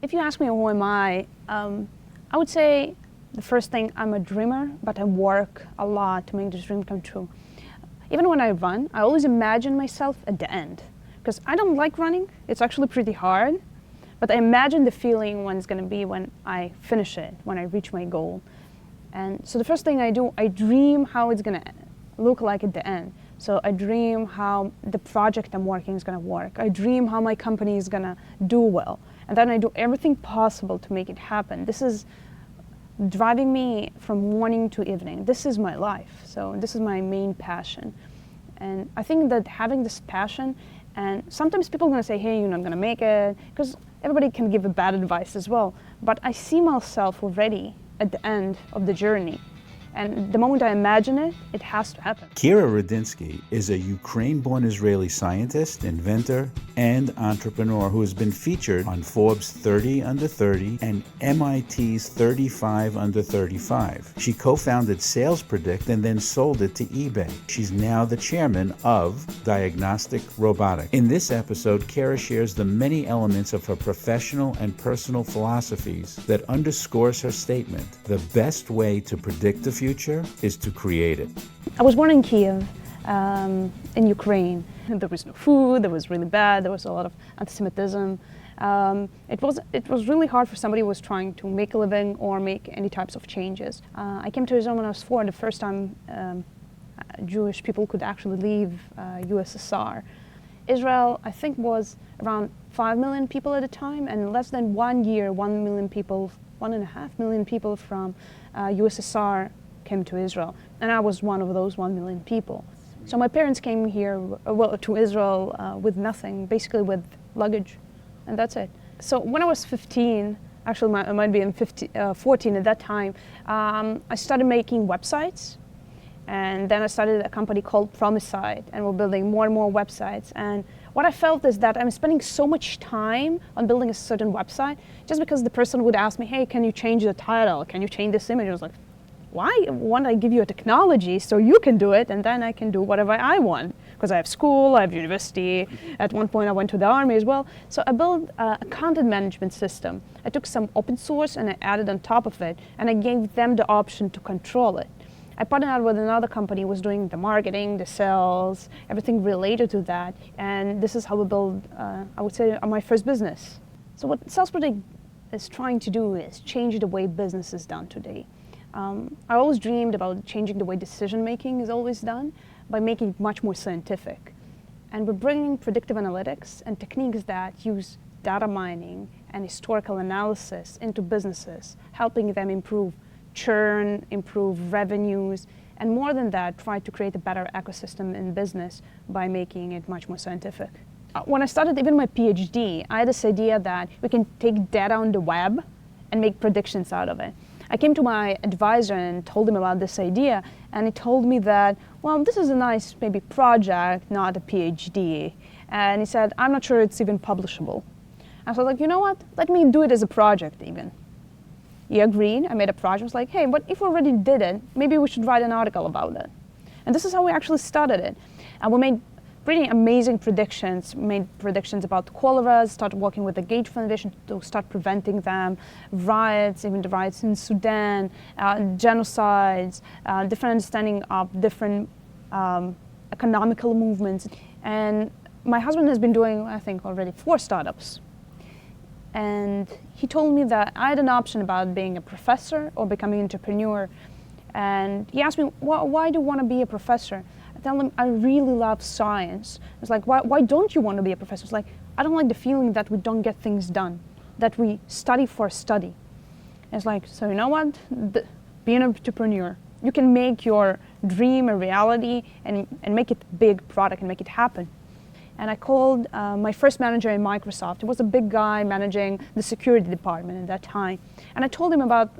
If you ask me who am I would say the first thing, I'm a dreamer, but I work a lot to make this dream come true. Even when I run, I always imagine myself at the end, because I don't like running. It's actually pretty hard, but I imagine the feeling when it's going to be when I finish it, when I reach my goal. And so the first thing I do, I dream how it's going to look like at the end. So I dream how the project I'm working is going to work. I dream how my company is going to do well. And then I do everything possible to make it happen. This is driving me from morning to evening. This is my life. So this is my main passion. And I think that having this passion, and sometimes people are going to say, hey, you're not going to make it, because everybody can give a bad advice as well. But I see myself already at the end of the journey. And the moment I imagine it, it has to happen. Kira Radinsky is a Ukraine-born Israeli scientist, inventor, and entrepreneur who has been featured on Forbes 30 Under 30 and MIT's 35 Under 35. She co-founded Sales Predict and then sold it to eBay. She's now the chairman of Diagnostic Robotics. In this episode, Kira shares the many elements of her professional and personal philosophies that underscores her statement: the best way to predict the future is to create it. I was born in Kiev, in Ukraine. There was no food, there was really bad, there was a lot of anti-Semitism. It was really hard for somebody who was trying to make a living or make any types of changes. I came to Israel when I was 4, the first time Jewish people could actually leave USSR. Israel, I think, was around 5 million people at the time, and in less than 1 year, 1 million people, 1.5 million people from USSR came to Israel, and I was one of those 1 million people. So my parents came here, to Israel with nothing, basically with luggage, and that's it. So when I was 15, actually I might be in 14 at that time, I started making websites, and then I started a company called Promicide, and we're building more and more websites. And what I felt is that I'm spending so much time on building a certain website just because the person would ask me, hey, can you change the title? Can you change this image? I was like, why won't I give you a technology so you can do it and then I can do whatever I want? Because I have school, I have university. At one point I went to the army as well. So I built a content management system. I took some open source and I added on top of it, and I gave them the option to control it. I partnered with another company who was doing the marketing, the sales, everything related to that. And this is how we built, I would say, my first business. So what Sales Predict is trying to do is change the way business is done today. I always dreamed about changing the way decision-making is always done by making it much more scientific. And we're bringing predictive analytics and techniques that use data mining and historical analysis into businesses, helping them improve churn, improve revenues, and more than that, try to create a better ecosystem in business by making it much more scientific. When I started even my PhD, I had this idea that we can take data on the web and make predictions out of it. I came to my advisor and told him about this idea, and he told me that, well, this is a nice maybe project, not a PhD. And he said, I'm not sure it's even publishable. I was like, you know what? Let me do it as a project even. He agreed. I made a project. I was like, hey, but if we already did it, maybe we should write an article about it. And this is how we actually started it. And we made pretty amazing predictions, made predictions about cholera, started working with the Gates Foundation to start preventing them, riots, even the riots in Sudan, genocides, different understanding of different economical movements. And my husband has been doing, I think, already 4 startups. And he told me that I had an option about being a professor or becoming an entrepreneur. And he asked me, why do you want to be a professor? I tell him, I really love science. It's like, why don't you want to be a professor? It's like, I don't like the feeling that we don't get things done, that we study for study. And it's like, so you know what? Be an entrepreneur. You can make your dream a reality and make it a big product and make it happen. And I called my first manager in Microsoft. He was a big guy managing the security department at that time. And I told him about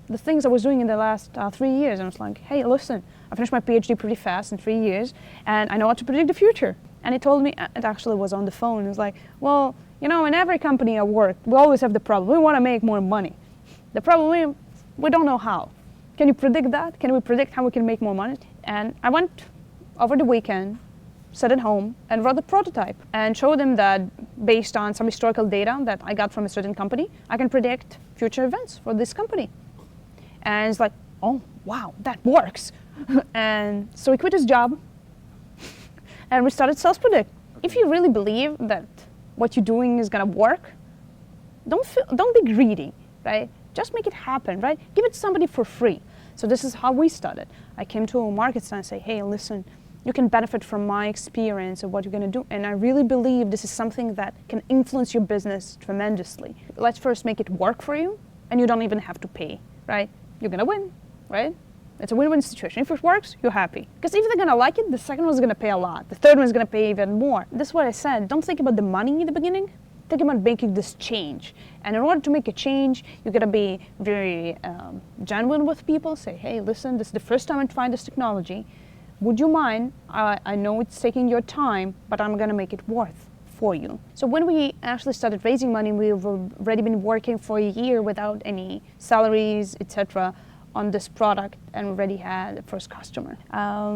the things I was doing in the last 3 years. And I was like, hey, listen, I finished my PhD pretty fast in 3 years, and I know how to predict the future. And he told me, it actually was on the phone, it was like, well, you know, in every company I work, we always have the problem. We want to make more money. The problem is, we don't know how. Can you predict that? Can we predict how we can make more money? And I went over the weekend, sat at home and wrote a prototype and showed him that based on some historical data that I got from a certain company, I can predict future events for this company. And it's like, oh, wow, that works. And so he quit his job and we started Sales Predict. If you really believe that what you're doing is gonna work, don't be greedy, right? Just make it happen, right? Give it to somebody for free. So this is how we started. I came to a market stand and say, hey, listen, you can benefit from my experience of what you're gonna do. And I really believe this is something that can influence your business tremendously. Let's first make it work for you, and you don't even have to pay, right? You're gonna win, right? It's a win-win situation. If it works, you're happy. Because if they're gonna like it, the second one's gonna pay a lot. The third one's gonna pay even more. This is what I said. Don't think about the money in the beginning. Think about making this change. And in order to make a change, you gotta be very genuine with people. Say, hey, listen, this is the first time I'm trying this technology. Would you mind? I know it's taking your time, but I'm gonna make it worth for you. So when we actually started raising money, we've already been working for a year without any salaries, etc., on this product, and already had the first customer.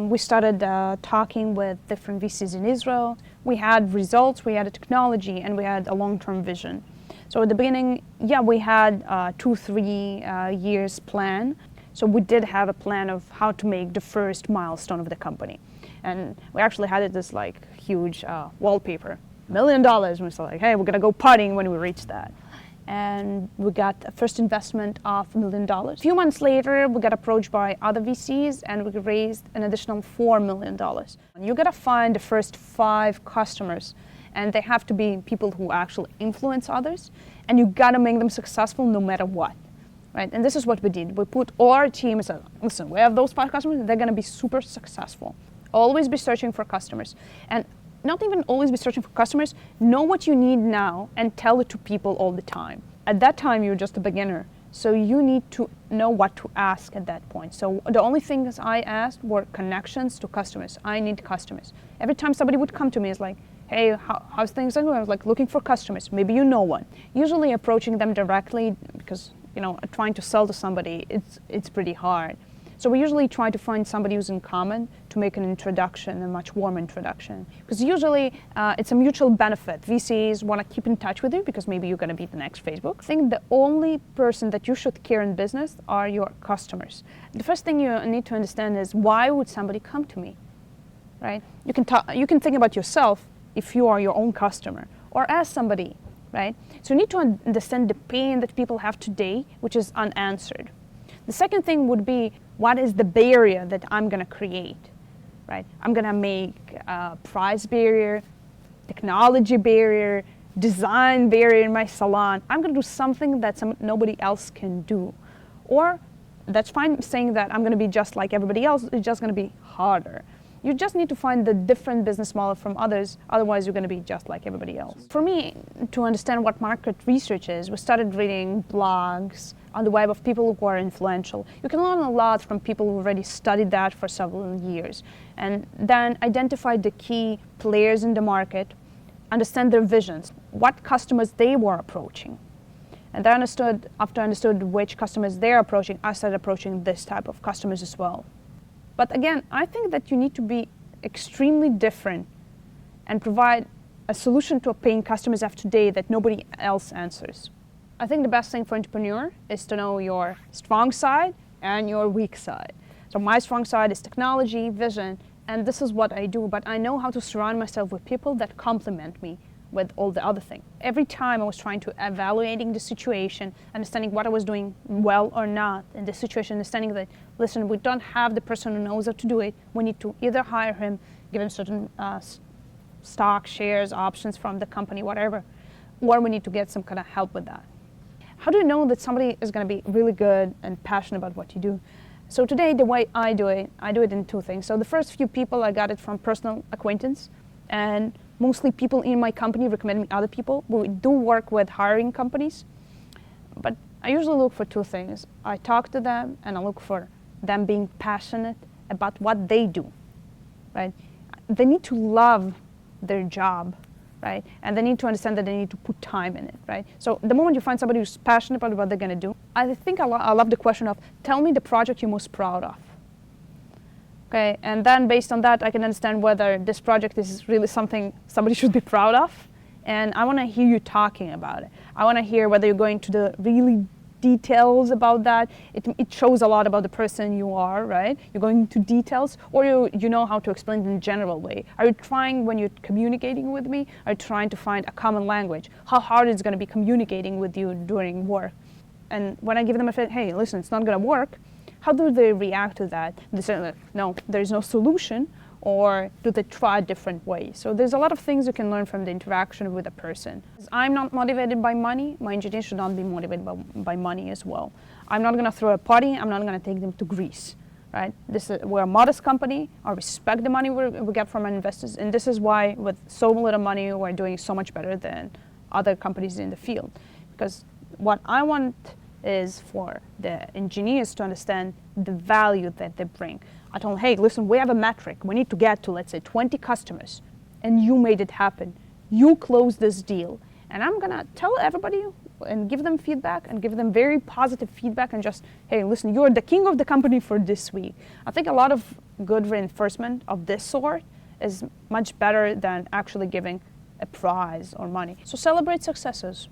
We started talking with different VCs in Israel. We had results, we had a technology, and we had a long-term vision. So at the beginning, yeah, we had 2-3 years plan. So we did have a plan of how to make the first milestone of the company. And we actually had this like huge wallpaper, $1 million. And we was like, hey, we're gonna go partying when we reach that. And we got a first investment of $1 million. A few months later, we got approached by other VCs and we raised an additional $4 million. You gotta find the first 5 customers, and they have to be people who actually influence others, and you gotta make them successful no matter what, right? And this is what we did. We put all our team and said, listen, we have those 5 customers, they're gonna be super successful. Always be searching for customers. And not even always be searching for customers, know what you need now and tell it to people all the time. At that time, you're just a beginner, so you need to know what to ask at that point. So the only things I asked were connections to customers. I need customers. Every time somebody would come to me, it's like, hey, how's things going? I was like, looking for customers. Maybe you know one. Usually approaching them directly, because trying to sell to somebody, it's pretty hard. So we usually try to find somebody who's in common to make an introduction, a much warmer introduction. Because usually it's a mutual benefit. VCs want to keep in touch with you because maybe you're going to be the next Facebook. I think the only person that you should care in business are your customers. The first thing you need to understand is, why would somebody come to me, right? You can think about yourself if you are your own customer, or ask somebody, right? So you need to understand the pain that people have today, which is unanswered. The second thing would be, what is the barrier that I'm going to create, right? I'm going to make a price barrier, technology barrier, design barrier in my salon. I'm going to do something that nobody else can do. Or that's fine saying that I'm going to be just like everybody else. It's just going to be harder. You just need to find the different business model from others, otherwise you're going to be just like everybody else. For me, to understand what market research is, we started reading blogs on the web of people who are influential. You can learn a lot from people who already studied that for several years. And then identify the key players in the market, understand their visions, what customers they were approaching. And then after I understood which customers they're approaching, I started approaching this type of customers as well. But again, I think that you need to be extremely different and provide a solution to a pain customers have today that nobody else answers. I think the best thing for an entrepreneur is to know your strong side and your weak side. So my strong side is technology, vision, and this is what I do, but I know how to surround myself with people that complement me with all the other things. Every time I was trying to evaluating the situation, understanding what I was doing well or not in the situation, understanding that, listen, we don't have the person who knows how to do it. We need to either hire him, give him certain stock, shares, options from the company, whatever, or we need to get some kind of help with that. How do you know that somebody is going to be really good and passionate about what you do? So today, the way I do it in 2 things. So the first few people, I got it from personal acquaintance, and mostly people in my company recommend me other people. We do work with hiring companies, but I usually look for 2 things. I talk to them, and I look for them being passionate about what they do, right? They need to love their job, right? And they need to understand that they need to put time in it, right? So the moment you find somebody who's passionate about what they're going to do, I think I love the question of, tell me the project you're most proud of. Okay, and then based on that, I can understand whether this project is really something somebody should be proud of. And I want to hear you talking about it. I want to hear whether you're going to the really details about that. It shows a lot about the person you are, right? You're going into details, or you know how to explain it in a general way. Are you trying, when you're communicating with me, are you trying to find a common language? How hard it's going to be communicating with you during work? And when I give them a feedback, hey, listen, it's not going to work, how do they react to that? They say, like, no, there's no solution, or do they try a different way? So there's a lot of things you can learn from the interaction with a person. I'm not motivated by money. My engineers should not be motivated by money as well. I'm not going to throw a party. I'm not going to take them to Greece, right? We're a modest company. I respect the money we get from our investors, and this is why with so little money we're doing so much better than other companies in the field. Because what I want is for the engineers to understand the value that they bring. I told them, hey, listen, we have a metric. We need to get to, let's say, 20 customers, and you made it happen. You closed this deal. And I'm going to tell everybody and give them feedback and give them very positive feedback and just, hey, listen, you're the king of the company for this week. I think a lot of good reinforcement of this sort is much better than actually giving a prize or money. So celebrate successes.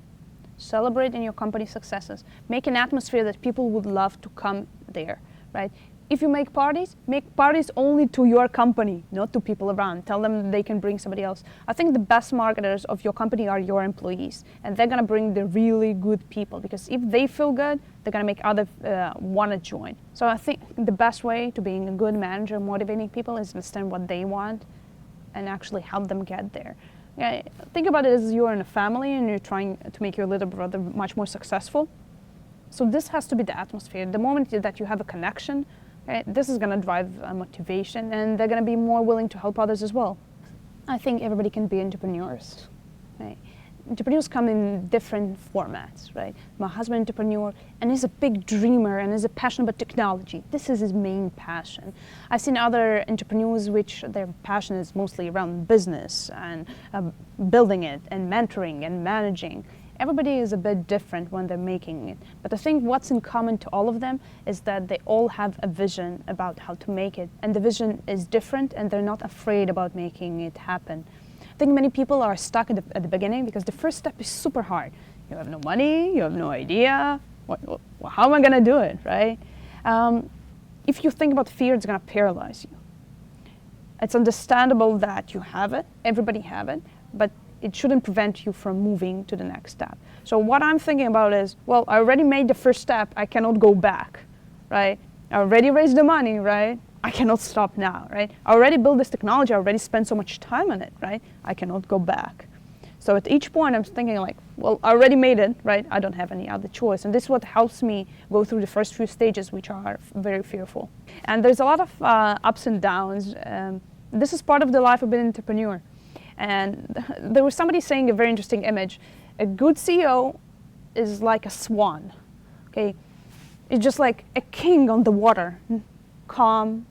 Celebrate in your company successes. Make an atmosphere that people would love to come there, right? If you make parties only to your company, not to people around. Tell them they can bring somebody else. I think the best marketers of your company are your employees, and they're going to bring the really good people, because if they feel good, they're going to make others want to join. So I think the best way to being a good manager, motivating people, is understand what they want and actually help them get there. Yeah, think about it as you're in a family and you're trying to make your little brother much more successful. So this has to be the atmosphere. The moment that you have a connection, right, this is going to drive motivation, and they're going to be more willing to help others as well. I think everybody can be entrepreneurs. Right? Entrepreneurs come in different formats, right? My husband is an entrepreneur, and he's a big dreamer, and is a passion about technology. This is his main passion. I've seen other entrepreneurs which their passion is mostly around business and building it and mentoring and managing. Everybody is a bit different when they're making it. But I think what's in common to all of them is that they all have a vision about how to make it. And the vision is different, and they're not afraid about making it happen. I think many people are stuck at the beginning because the first step is super hard. You have no money, you have no idea, how am I going to do it, right? If you think about fear, it's going to paralyze you. It's understandable that you have it, everybody have it, but it shouldn't prevent you from moving to the next step. So what I'm thinking about is, well, I already made the first step, I cannot go back, right? I already raised the money, right? I cannot stop now, right? I already built this technology, I already spent so much time on it, right? I cannot go back. So at each point I'm thinking like, well, I already made it, right? I don't have any other choice. And this is what helps me go through the first few stages, which are very fearful. And there's a lot of ups and downs. This is part of the life of being an entrepreneur. And there was somebody saying a very interesting image. A good CEO is like a swan, okay? It's just like a king on the water, calm,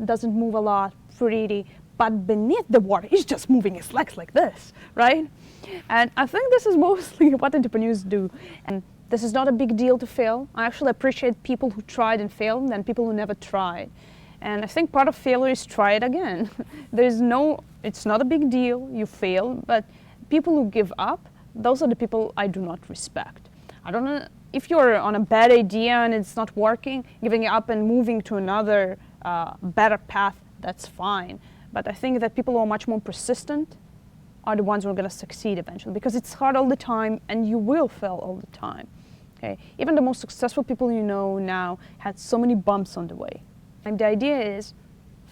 doesn't move a lot, pretty, but beneath the water, he's just moving his legs like this, right? And I think this is mostly what entrepreneurs do. And this is not a big deal to fail. I actually appreciate people who tried and failed than people who never tried. And I think part of failure is try it again. It's not a big deal, you fail, but people who give up, those are the people I do not respect. I don't know, if you're on a bad idea and it's not working, giving up and moving to another better path, that's fine. But I think that people who are much more persistent are the ones who are going to succeed eventually, because it's hard all the time and you will fail all the time. Okay? Even the most successful people you know now had so many bumps on the way. And the idea is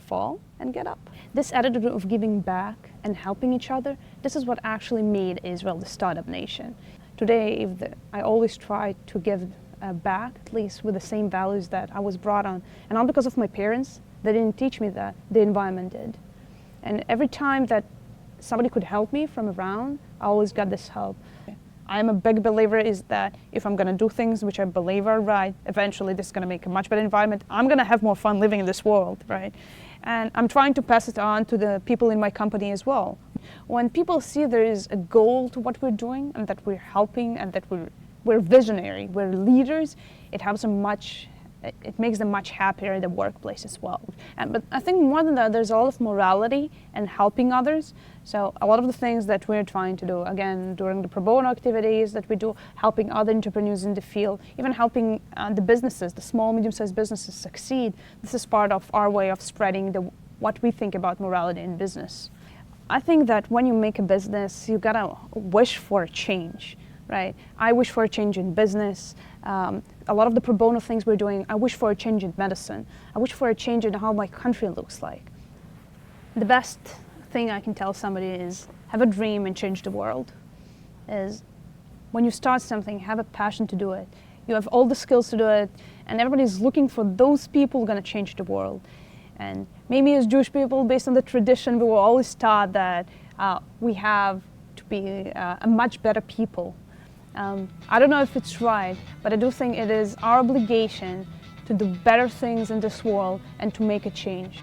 fall and get up. This attitude of giving back and helping each other, this is what actually made Israel the startup nation. Today, I always try to give back, at least with the same values that I was brought on. And not because of my parents, they didn't teach me that, the environment did. And every time that somebody could help me from around, I always got this help. I'm a big believer is that if I'm going to do things which I believe are right, eventually this is going to make a much better environment. I'm going to have more fun living in this world, right? And I'm trying to pass it on to the people in my company as well. When people see there is a goal to what we're doing and that we're helping and that we're visionary, we're leaders, it helps them much it makes them much happier in the workplace as well. But I think more than that, there's a lot of morality and helping others. So a lot of the things that we're trying to do, again, during the pro bono activities that we do, helping other entrepreneurs in the field, even helping the businesses, the small, medium-sized businesses succeed, this is part of our way of spreading what we think about morality in business. I think that when you make a business, you gotta wish for a change, right? I wish for a change in business. A lot of the pro bono things we're doing, I wish for a change in medicine. I wish for a change in how my country looks like. The best thing I can tell somebody is have a dream and change the world. Is when you start something, have a passion to do it. You have all the skills to do it, and everybody's looking for those people who are gonna change the world. And maybe as Jewish people, based on the tradition, we were always taught that we have to be a much better people. I don't know if it's right, but I do think it is our obligation to do better things in this world and to make a change.